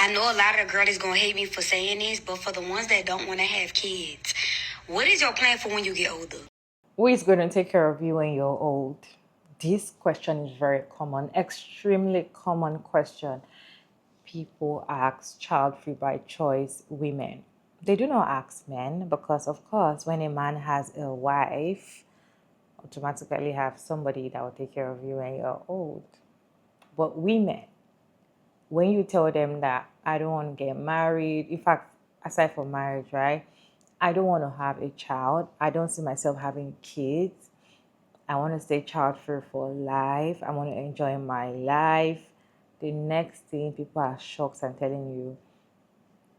I know a lot of girls gonna hate me for saying this, but for the ones that don't want to have kids, what is your plan for when you get older? Who is going to take care of you when you're old? This question is very common, extremely common question. People ask child-free by choice women. They do not ask men because, of course, when a man has a wife, automatically have somebody that will take care of you when you're old. But women, when you tell them that I don't want to get married, in fact, aside from marriage, right? I don't want to have a child. I don't see myself having kids. I want to stay child-free for life. I want to enjoy my life. The next thing, people are shocked and telling you,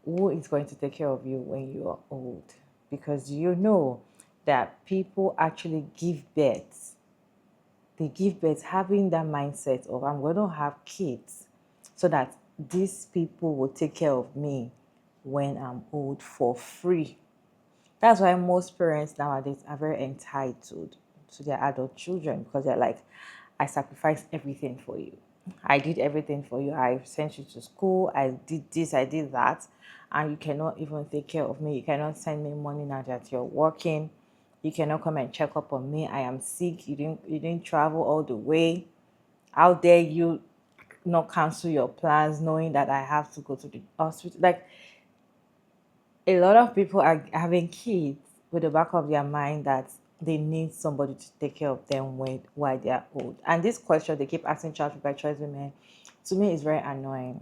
who is going to take care of you when you are old? Because you know that people actually give birth. They give birth having that mindset of, I'm going to have kids so that these people will take care of me when I'm old for free. That's why most parents nowadays are very entitled to their adult children, because they're like, I sacrificed everything for you. I did everything for you. I sent you to school. I did this, I did that. And you cannot even take care of me. You cannot send me money now that you're working. You cannot come and check up on me. I am sick. You didn't travel all the way. How dare you not cancel your plans knowing that I have to go to the hospital? Like, a lot of people are having kids with the back of their mind that they need somebody to take care of them while they are old. And this question they keep asking child by choice women, to me, is very annoying.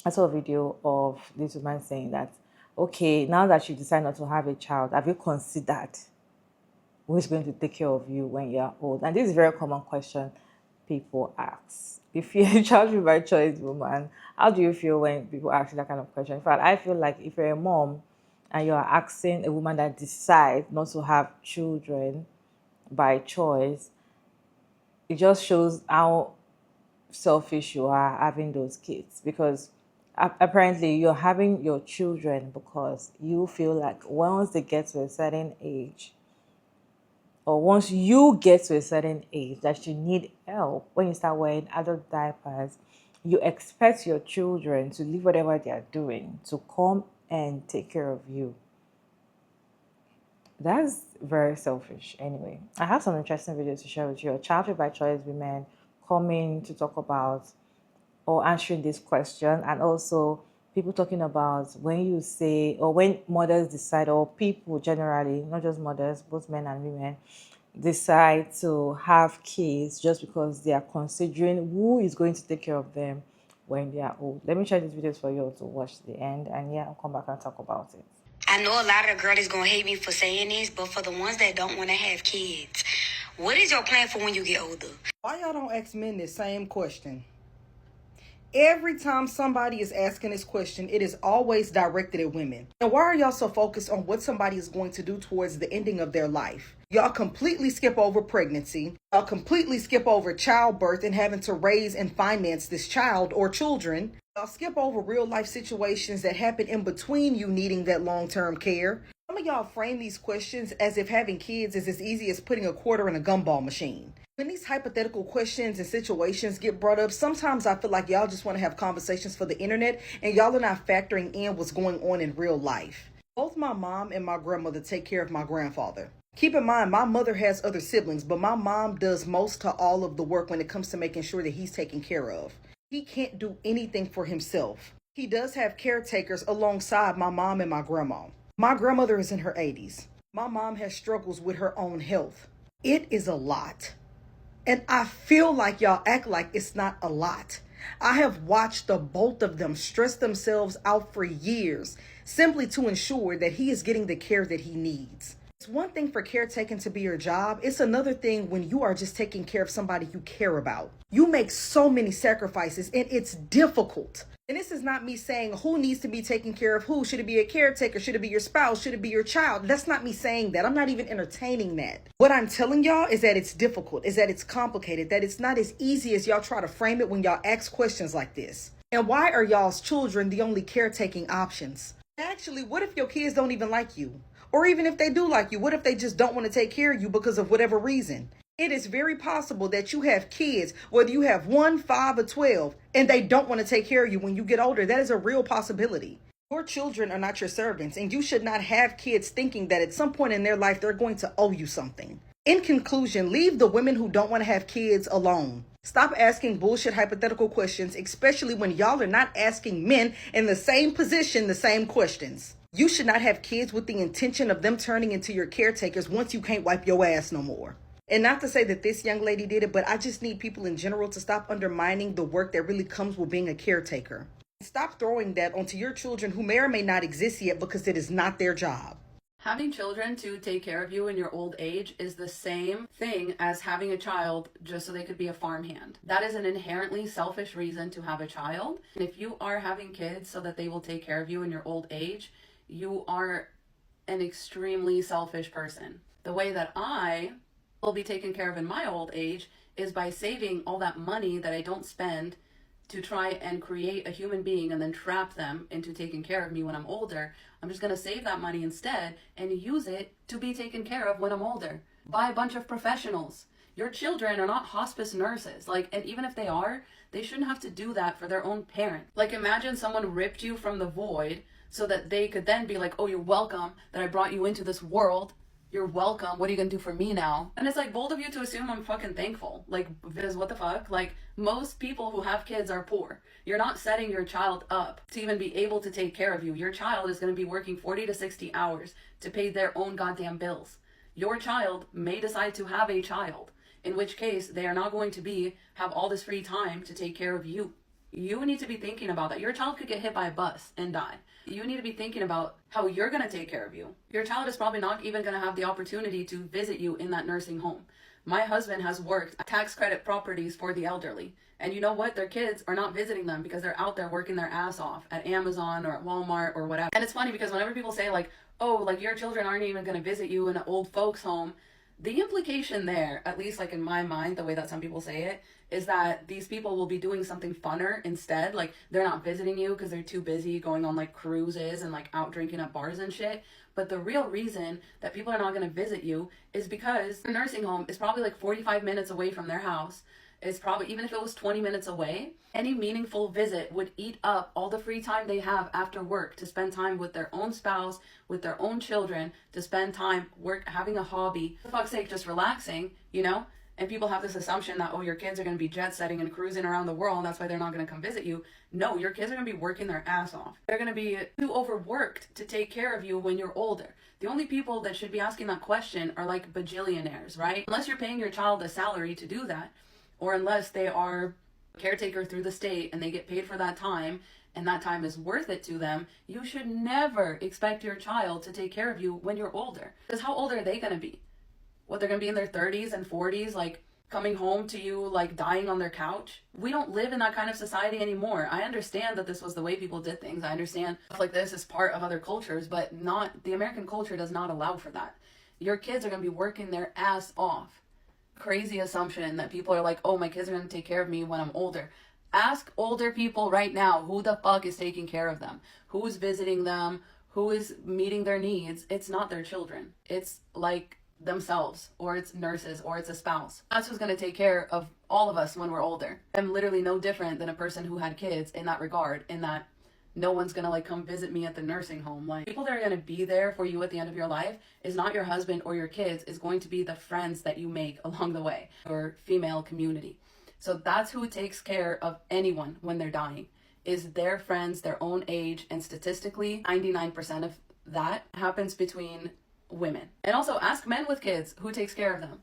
I saw a video of this woman saying that, okay, now that you decide not to have a child, have you considered who is going to take care of you when you're old? And this is a very common question people ask. If you're a child by choice woman, how do you feel when people ask you that kind of question? In fact, I feel like if you're a mom and you're asking a woman that decides not to have children by choice, it just shows how selfish you are having those kids, because apparently you're having your children because you feel like once they get to a certain age, or once you get to a certain age that you need help, when you start wearing adult diapers, you expect your children to leave whatever they are doing to come and take care of you. That's very selfish. Anyway, I have some interesting videos to share with you. Childhood by choice women coming to talk about or answering this question, and also people talking about when you say, or when mothers decide, or people generally, not just mothers, both men and women, decide to have kids just because they are considering who is going to take care of them when they are old. Let me share these videos for you to watch the end, and yeah, I'll come back and talk about it. I know a lot of girls gonna hate me for saying this, but for the ones that don't want to have kids, what is your plan for when you get older? Why y'all don't ask men the same question? Every time somebody is asking this question, it is always directed at women. And why are y'all so focused on what somebody is going to do towards the ending of their life? Y'all completely skip over pregnancy. Y'all completely skip over childbirth and having to raise and finance this child or children. Y'all skip over real life situations that happen in between you needing that long-term care. Some of y'all frame these questions as if having kids is as easy as putting a quarter in a gumball machine. When these hypothetical questions and situations get brought up, sometimes I feel like y'all just want to have conversations for the internet and y'all are not factoring in what's going on in real life. Both my mom and my grandmother take care of my grandfather. Keep in mind, my mother has other siblings, but my mom does most to all of the work when it comes to making sure that he's taken care of. He can't do anything for himself. He does have caretakers alongside my mom and my grandma. My grandmother is in her 80s. My mom has struggles with her own health. It is a lot. And I feel like y'all act like it's not a lot. I have watched the both of them stress themselves out for years simply to ensure that he is getting the care that he needs. It's one thing for caretaking to be your job. It's another thing when you are just taking care of somebody you care about. You make so many sacrifices and it's difficult. And this is not me saying who needs to be taken care of who. Should it be a caretaker? Should it be your spouse? Should it be your child? That's not me saying that. I'm not even entertaining that. What I'm telling y'all is that it's difficult, is that it's complicated, that it's not as easy as y'all try to frame it when y'all ask questions like this. And why are y'all's children the only caretaking options? Actually, what if your kids don't even like you? Or even if they do like you, what if they just don't want to take care of you because of whatever reason? It is very possible that you have kids, whether you have 1, 5, or 12, and they don't want to take care of you when you get older. That is a real possibility. Your children are not your servants, and you should not have kids thinking that at some point in their life they're going to owe you something. In conclusion, leave the women who don't want to have kids alone. Stop asking bullshit hypothetical questions, especially when y'all are not asking men in the same position the same questions. You should not have kids with the intention of them turning into your caretakers once you can't wipe your ass no more. And not to say that this young lady did it, but I just need people in general to stop undermining the work that really comes with being a caretaker. Stop throwing that onto your children who may or may not exist yet because it is not their job. Having children to take care of you in your old age is the same thing as having a child just so they could be a farmhand. That is an inherently selfish reason to have a child. And if you are having kids so that they will take care of you in your old age, you are an extremely selfish person. The way that I will be taken care of in my old age is by saving all that money that I don't spend to try and create a human being and then trap them into taking care of me when I'm older. I'm just going to save that money instead and use it to be taken care of when I'm older by a bunch of professionals. Your children are not hospice nurses. And even if they are, they shouldn't have to do that for their own parent. Imagine someone ripped you from the void so that they could then be like, oh, you're welcome that I brought you into this world. You're welcome. What are you gonna do for me now? And it's bold of you to assume I'm fucking thankful. Because what the fuck? Most people who have kids are poor. You're not setting your child up to even be able to take care of you. Your child is gonna be working 40 to 60 hours to pay their own goddamn bills. Your child may decide to have a child, in which case they are not going to have all this free time to take care of you. You need to be thinking about that. Your child could get hit by a bus and die. You need to be thinking about how you're going to take care of you. Your child is probably not even going to have the opportunity to visit you in that nursing home. My husband has worked tax credit properties for the elderly. And you know what? Their kids are not visiting them because they're out there working their ass off at Amazon or at Walmart or whatever. And it's funny because whenever people say your children aren't even going to visit you in an old folks home, the implication there, at least in my mind, the way that some people say it, is that these people will be doing something funner instead. They're not visiting you because they're too busy going on cruises and out drinking at bars and shit. But the real reason that people are not going to visit you is because the nursing home is probably 45 minutes away from their house. It's probably, even if it was 20 minutes away, any meaningful visit would eat up all the free time they have after work to spend time with their own spouse, with their own children, to spend time having a hobby, for fuck's sake, just relaxing, And people have this assumption that, your kids are going to be jet setting and cruising around the world, and that's why they're not going to come visit you. No, your kids are going to be working their ass off. They're going to be too overworked to take care of you when you're older. The only people that should be asking that question are bajillionaires, right? Unless you're paying your child a salary to do that, or unless they are a caretaker through the state and they get paid for that time, and that time is worth it to them, you should never expect your child to take care of you when you're older. Because how old are they going to be? What, they're going to be in their 30s and 40s, coming home to you, dying on their couch? We don't live in that kind of society anymore. I understand that this was the way people did things. I understand stuff like this is part of other cultures, but the American culture does not allow for that. Your kids are going to be working their ass off. Crazy assumption that people are oh, my kids are going to take care of me when I'm older. Ask older people right now who the fuck is taking care of them, who is visiting them, who is meeting their needs. It's not their children. It's themselves, or it's nurses, or it's a spouse. That's who's going to take care of all of us when we're older. I'm literally no different than a person who had kids in that regard, in that no one's gonna come visit me at the nursing home. People that are gonna be there for you at the end of your life is not your husband or your kids, is going to be the friends that you make along the way, or female community. So that's who takes care of anyone when they're dying, is their friends, their own age, and statistically 99% of that happens between women. And also ask men with kids who takes care of them,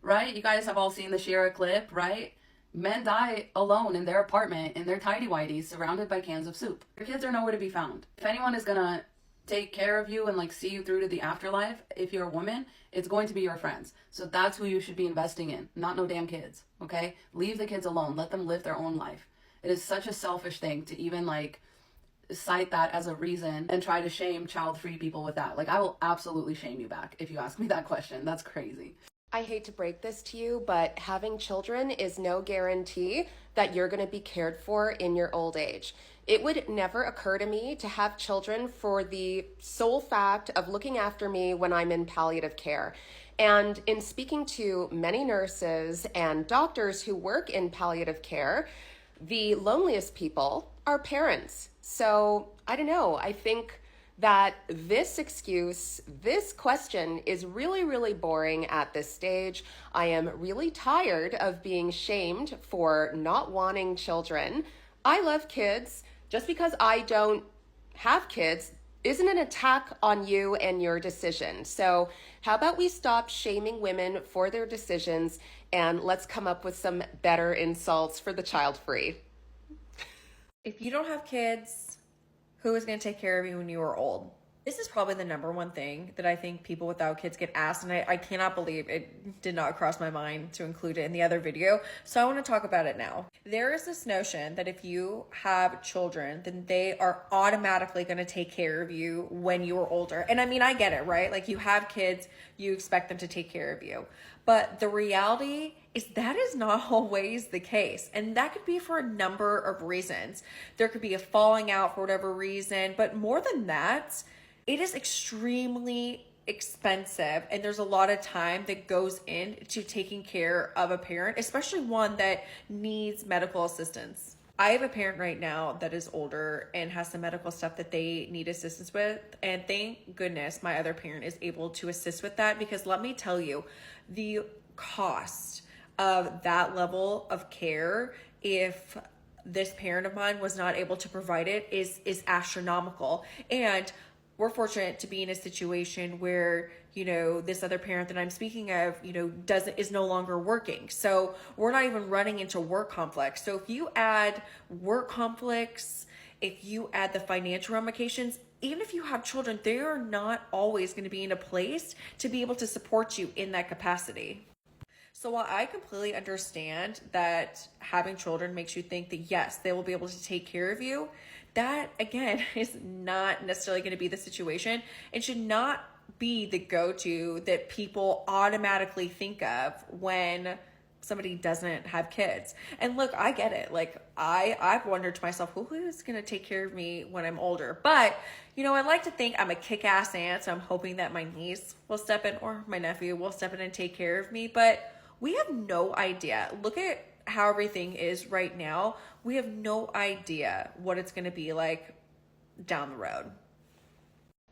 right? You guys have all seen the Shira clip, right? Men die alone in their apartment, in their tighty-whities, surrounded by cans of soup. Your kids are nowhere to be found. If anyone is gonna take care of you and see you through to the afterlife, if you're a woman, it's going to be your friends. So that's who you should be investing in, not no damn kids, okay? Leave the kids alone. Let them live their own life. It is such a selfish thing to even cite that as a reason and try to shame child-free people with that. I will absolutely shame you back if you ask me that question. That's crazy. I hate to break this to you, but having children is no guarantee that you're going to be cared for in your old age. It would never occur to me to have children for the sole fact of looking after me when I'm in palliative care. And in speaking to many nurses and doctors who work in palliative care, the loneliest people are parents. So I don't know. I think that this excuse, this question is really, really boring at this stage. I am really tired of being shamed for not wanting children. I love kids. Just because I don't have kids isn't an attack on you and your decision. So how about we stop shaming women for their decisions and let's come up with some better insults for the child-free. If you don't have kids, who is going to take care of you when you are old? This is probably the number one thing that I think people without kids get asked, and I cannot believe it did not cross my mind to include it in the other video, so I want to talk about it now. There is this notion that if you have children, then they are automatically going to take care of you when you are older. And I mean, I get it, right? Like, you have kids, you expect them to take care of you. But the reality is that is not always the case. And that could be for a number of reasons. There could be a falling out for whatever reason, but more than that, it is extremely expensive, and there's a lot of time that goes into taking care of a parent, especially one that needs medical assistance. I have a parent right now that is older and has some medical stuff that they need assistance with, and thank goodness my other parent is able to assist with that, because let me tell you, the cost of that level of care, if this parent of mine was not able to provide it, is astronomical. And we're fortunate to be in a situation where, you know, this other parent that I'm speaking of, you know, is no longer working. So we're not even running into work conflicts. So if you add work conflicts, if you add the financial ramifications, even if you have children, they are not always going to be in a place to be able to support you in that capacity. So while I completely understand that having children makes you think that yes, they will be able to take care of you, that again is not necessarily going to be the situation and should not be the go-to that people automatically think of when somebody doesn't have kids. And look, I get it. Like, I've wondered to myself, well, who's going to take care of me when I'm older? But, you know, I like to think I'm a kick-ass aunt, so I'm hoping that my niece will step in or my nephew will step in and take care of me. But we have no idea. Look at how everything is right now. We have no idea what it's going to be like down the road.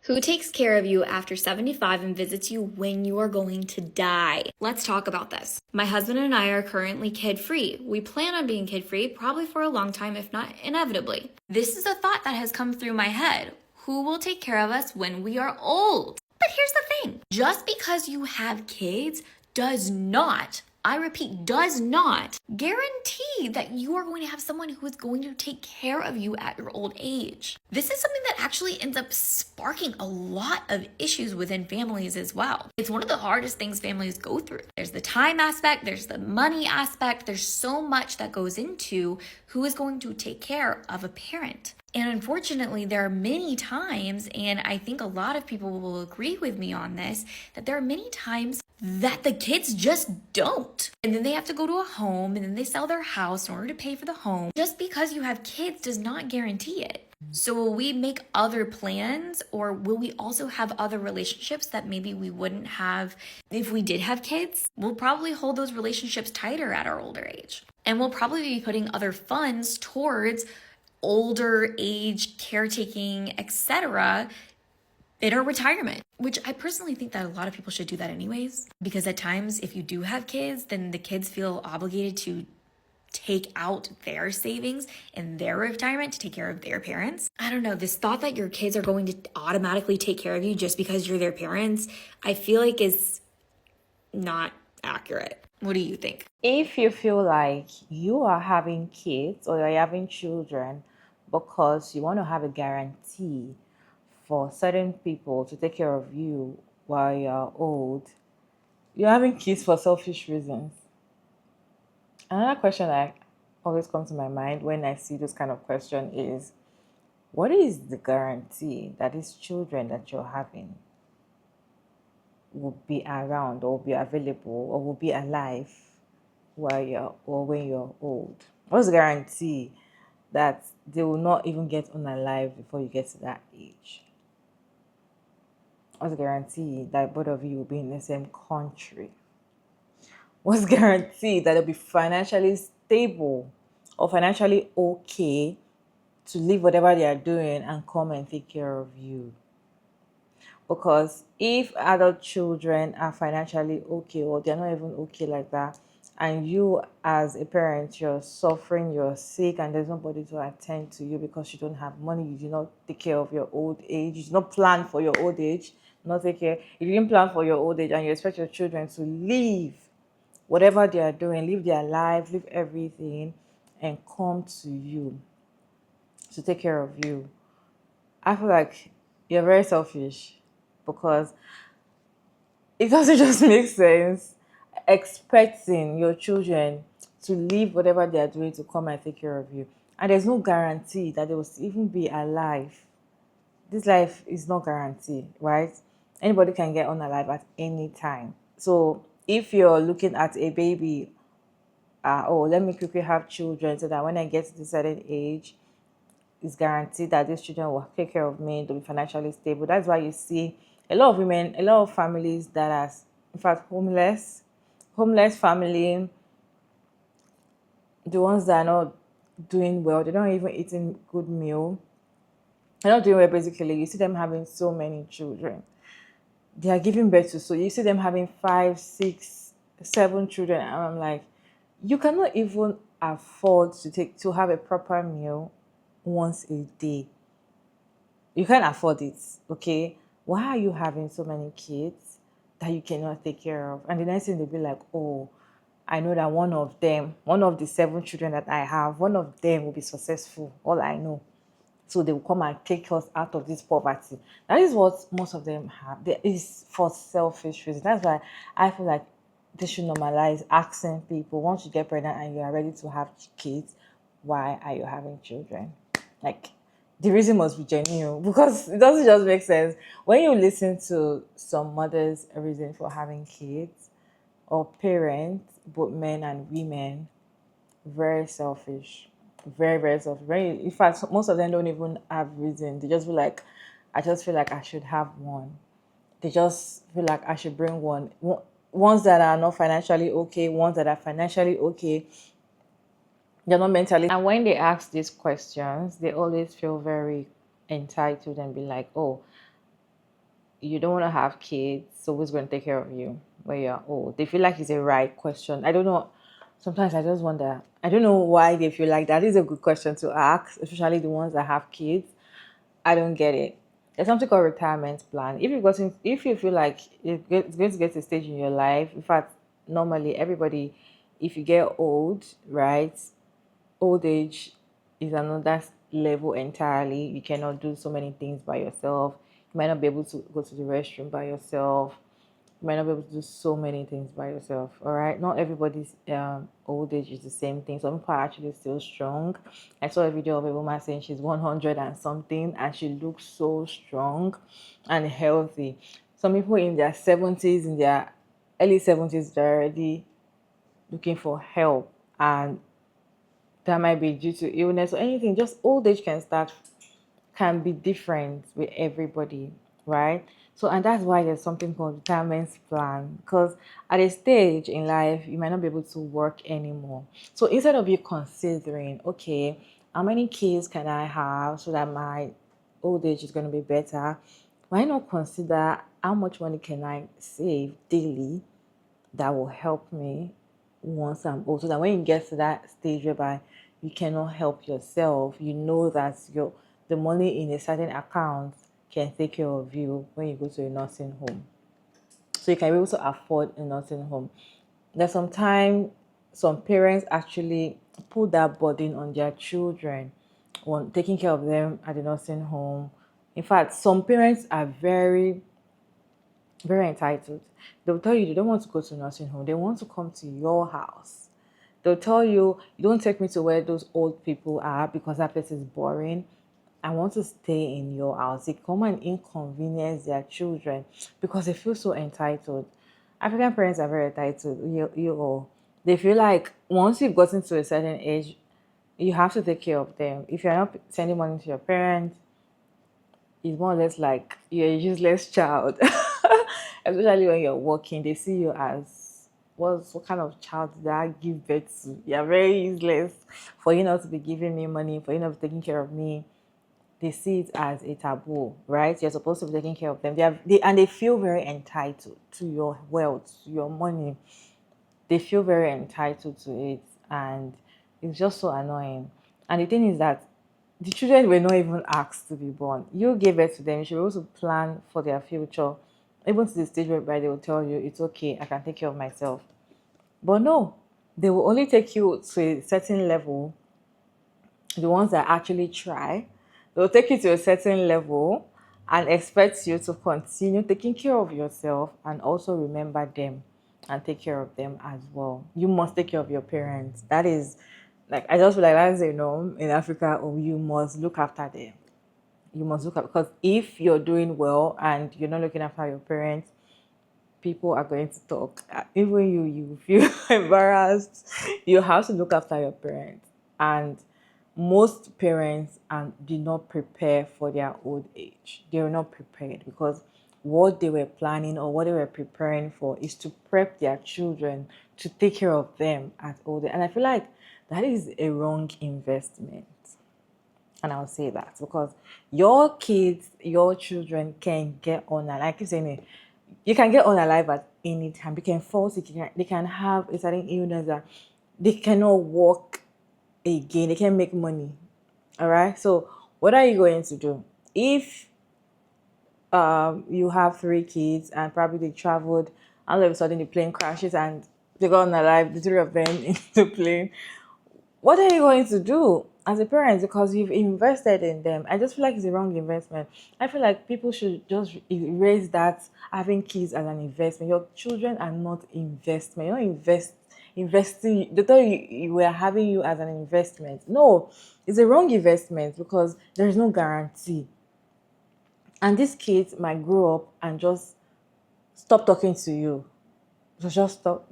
Who takes care of you after 75 and visits you when you are going to die? Let's talk about this. My husband and I are currently kid-free. We plan on being kid-free probably for a long time, if not inevitably. This is a thought that has come through my head. Who will take care of us when we are old? But here's the thing. Just because you have kids does not, I repeat, does not guarantee that you are going to have someone who is going to take care of you at your old age. This is something that actually ends up sparking a lot of issues within families as well. It's one of the hardest things families go through. There's the time aspect, there's the money aspect, there's so much that goes into who is going to take care of a parent. And unfortunately, there are many times, and I think a lot of people will agree with me on this, that there are many times that the kids just don't. And then they have to go to a home, and then they sell their house in order to pay for the home. Just because you have kids does not guarantee it. So will we make other plans, or will we also have other relationships that maybe we wouldn't have if we did have kids? We'll probably hold those relationships tighter at our older age. And we'll probably be putting other funds towards older age caretaking, etc., in our retirement, which I personally think that a lot of people should do that anyways, because at times if you do have kids, then the kids feel obligated to take out their savings in their retirement to take care of their parents. I don't know, this thought that your kids are going to automatically take care of you just because you're their parents, I feel like is not accurate. What do you think? If you feel like you are having kids or you're having children because you want to have a guarantee for certain people to take care of you while you're old, you're having kids for selfish reasons. Another question that always comes to my mind when I see this kind of question is, what is the guarantee that these children that you're having will be around or will be available or will be alive when you're old? What's the guarantee that they will not even get unalive before you get to that age? What's guaranteed that both of you will be in the same country? What's guaranteed that they'll be financially stable or financially okay to leave whatever they are doing and come and take care of you? Because if adult children are financially okay or they're not even okay like that, and you as a parent, you're suffering, you're sick, and there's nobody to attend to you because you don't have money, you do not take care of your old age, you do not plan for your old age, not take care, you didn't plan for your old age, and you expect your children to leave whatever they are doing, live their life, live everything, and come to you to take care of you. I feel like you're very selfish, because it doesn't just make sense expecting your children to leave whatever they are doing to come and take care of you. And there's no guarantee that they will even be alive. This life is not guaranteed, right? Anybody can get unalive at any time. So if you're looking at a baby, oh, let me quickly have children so that when I get to this certain age, it's guaranteed that these children will take care of me, they'll be financially stable. That's why you see a lot of women, a lot of families that are, in fact, homeless family, the ones that are not doing well, they're not even eating good meal, they're not doing well basically. You see them having so many children. They are giving birth to, so you see them having 5, 6, 7 children, and I'm like, you cannot even afford to have a proper meal once a day. You can't afford it, okay? Why are you having so many kids that you cannot take care of? And the next thing they'll be like, oh, I know that one of the 7 children that I have, one of them will be successful. All I know. So they will come and take us out of this poverty. That is what most of them have. There is for selfish reasons. That's why I feel like they should normalize asking people, once you get pregnant and you are ready to have kids, why are you having children? Like, the reason must be genuine, because it doesn't just make sense. When you listen to some mothers' reason for having kids, or parents, both men and women, very selfish, very, very selfish. Very, in fact, most of them don't even have reason. They just feel like, I just feel like I should have one. They just feel like I should bring one. Ones that are not financially okay, ones that are financially okay, they're not mentally. And when they ask these questions, they always feel very entitled and be like, oh, you don't want to have kids, so who's going to take care of you when you're old? They feel like it's a right question. I don't know. Sometimes I just wonder. I don't know why they feel like that is a good question to ask, especially the ones that have kids. I don't get it. There's something called retirement plan. If you feel like it's going to get to a stage in your life, in fact, normally everybody, if you get old, right, old age is another level entirely. You cannot do so many things by yourself. You might not be able to go to the restroom by yourself. You might not be able to do so many things by yourself. All right, not everybody's old age is the same thing. Some people are actually still strong. I saw a video of a woman saying she's 100 and something, and she looks so strong and healthy. Some people in their 70s, in their early 70s, they're already looking for help, and that might be due to illness or anything. Just old age can be different with everybody, right? So, and that's why there's something called retirement plan, because at a stage in life you might not be able to work anymore. So instead of you considering, okay, how many kids can I have so that my old age is going to be better, why not consider how much money can I save daily that will help me once I'm old, so that when you get to that stage whereby you cannot help yourself, you know that the money in a certain account can take care of you when you go to a nursing home. So you can be able to afford a nursing home. There's sometimes some parents actually put that burden on their children, on taking care of them at the nursing home. In fact, some parents are very, very entitled. They'll tell you they don't want to go to nursing home. They want to come to your house. They'll tell you, don't take me to where those old people are because that place is boring. I want to stay in your house. They come and inconvenience their children because they feel so entitled. African parents are very entitled. You all. They feel like once you've gotten to a certain age, you have to take care of them. If you're not sending money to your parents, it's more or less like you're a useless child. Especially when you're working, they see you as what kind of child did I give birth to? You're very useless for you not to be giving me money, for you not to be taking care of me. They see it as a taboo, right? You're supposed to be taking care of them. And they feel very entitled to your wealth, to your money. They feel very entitled to it, and it's just so annoying. And the thing is that the children were not even asked to be born. You gave it to them. You should also plan for their future, even to the stage whereby they will tell you it's okay, I can take care of myself. But no, they will only take you to a certain level. The ones that actually try, they'll take you to a certain level and expect you to continue taking care of yourself and also remember them and take care of them as well. You must take care of your parents. That is, like, I just feel like that's a norm in Africa. Oh, you must look after them. You must look at, because if you're doing well and you're not looking after your parents, people are going to talk. Even you feel embarrassed. You have to look after your parents. And most parents did not prepare for their old age. They were not prepared because what they were planning or what they were preparing for is to prep their children to take care of them at old age. And I feel like that is a wrong investment. And I'll say that because your kids, your children can get on, and I keep saying it, you can get on alive at any time. They can fall sick, they can have a certain illness that they cannot walk again, they can't make money. All right. So what are you going to do? If you have 3 kids and probably they traveled, and all of a sudden the plane crashes and they got on alive, the 3 of them in the plane, what are you going to do as a parent? Because you've invested in them. I just feel like it's a wrong investment. I feel like people should just erase that having kids as an investment. Your children are not investment. You're not investing. They thought you were having you as an investment. No, it's a wrong investment because there is no guarantee. And these kids might grow up and just stop talking to you. They just stop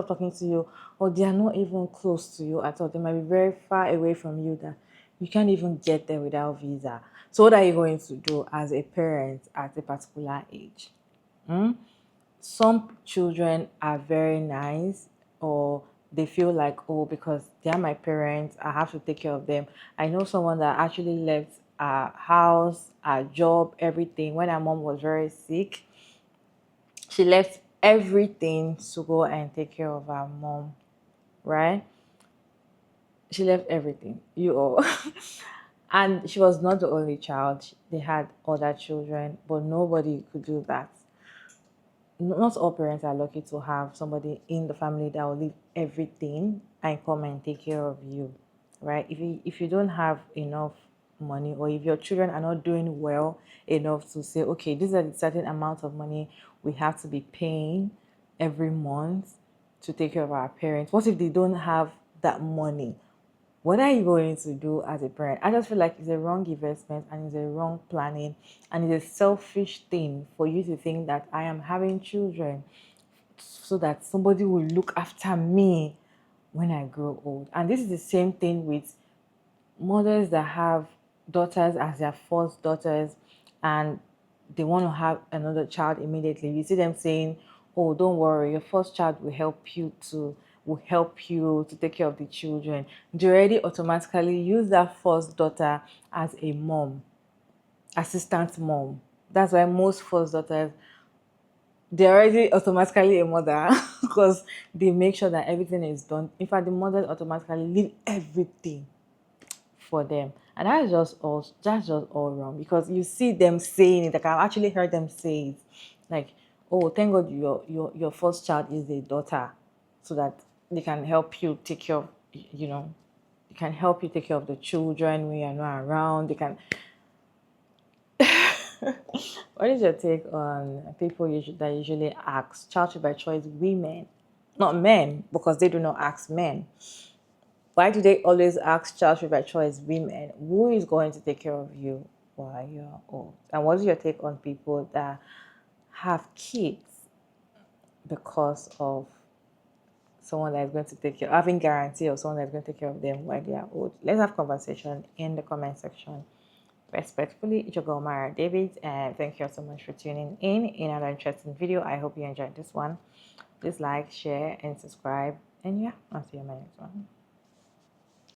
talking to you, or they are not even close to you at all. They might be very far away from you that you can't even get there without visa. So what are you going to do as a parent at a particular age? Some children are very nice, or they feel like, oh, because they are my parents, I have to take care of them. I know someone that actually left a house, a job, everything when her mom was very sick. She left everything to go and take care of her mom, right? She left everything, you all. And she was not the only child. They had other children, but nobody could do that. Not all parents are lucky to have somebody in the family that will leave everything and come and take care of you, right? If you don't have enough money, or if your children are not doing well enough to say, okay, this is a certain amount of money we have to be paying every month to take care of our parents. What if they don't have that money? What are you going to do as a parent? I just feel like it's a wrong investment and it's a wrong planning, and it's a selfish thing for you to think that I am having children so that somebody will look after me when I grow old. And this is the same thing with mothers that have daughters as their first daughters, and they want to have another child immediately. You see them saying, oh, don't worry, your first child will help you to take care of the children. They already automatically use that first daughter as a mom, assistant mom. That's why most first daughters, they're already automatically a mother because they make sure that everything is done. In fact, the mothers automatically leave everything for them. And that's just all wrong, because you see them saying it. Like, I've actually heard them say it. Like, oh, thank God your first child is a daughter, so that they can help you take care of, they can help you take care of the children when you're not around. They can. What is your take on people that usually ask child by choice women, not men, because they do not ask men? Why do they always ask child by choice women? Who is going to take care of you while you're old? And what's your take on people that have kids because of someone that is going to take care, having guarantee of someone that's going to take care of them while they are old? Let's have conversation in the comment section Respectfully, it's your girl Mara David, and thank you all so much for tuning in another interesting video. I hope you enjoyed this one. Please like, share, and subscribe. And yeah, I'll see you in my next one.